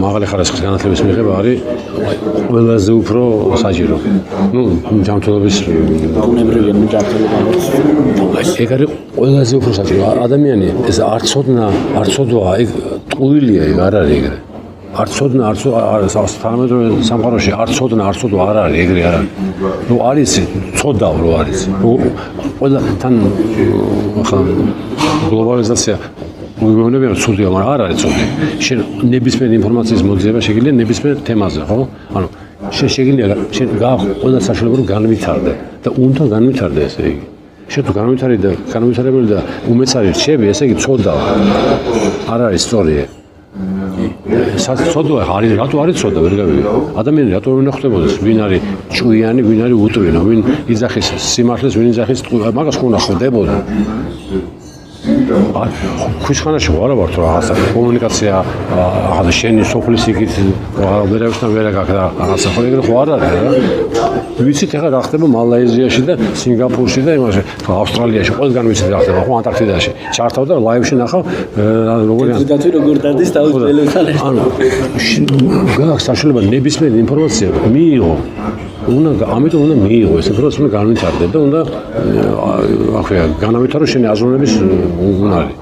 მაღალი ხარისხის განათლების მიღება არის ყველაზე უფრო საჭირო. ჯანმრთელობის უნებრივია ჯანმრთელობა. ეგ არის ყველაზე უფრო საჭირო. ადამიანი ეს არ ცოდვა, ეგ ტყუილია, ეგ არ არის ეგრე. არ ცოდნა, თანამედროვე სამყაროში არ ცოდნა არ არის, ეგრე არ არის. არის ცოდავ რო არის. ყველა თან ხა გლობალიზაცია მოგონებია რომ ცუდია, მაგრამ არ არის ცუდი. შენ ნებისმიერ ინფორმაციის მოძიება შეგიძლია ნებისმიერ თემაზე, ხო? ანუ შეგიძლია შენ ყველა საშუალება რომ განვითარდე და უნდა განვითარდე ესე იგი. შენ თუ განვითარებელი და უმეცარი რჩები, ესე იგი ცოდავ. არ არის სწორია. საწოდვა არის, რატო არის ცოდა, ვერ გავიგე. ადამიანი რატო ვერ ხვდებოდეს, ვინ არის ჭვიანი, ვინ არის უტრინო, ვინ იძახის სიმართლეს, ვინ იძახის ტყუილს, მაგას ხომ ხვდებოდა. ქუშხანაში ვარ ვარ თუ რაღაცა კომუნიკაცია, ახლა შენი სოფლის იქით ვერავისთან ვერ გაკეთდა რაღაცა, ხო ეგრე ხო არ არის რა. ვიცით ახლა რა ხდება მალაიზიაში და სინგაპურში და იმაში, ავსტრალიაში, ყველგან ვიცით რა ხდება, ხო ანტარქტიდაში. ჩართავ და ლაივში ნახავ როგორ დადის თავის ტელევიზორთან. ანუ გაქვს საშუალება ნებისმიერ ინფორმაცია მიიღო. ამიტომ უნდა მიიღო ეს ინფორმაცია, უნდა განვითარდე და უნდა განავითარო შენი აზროვნების უნარი.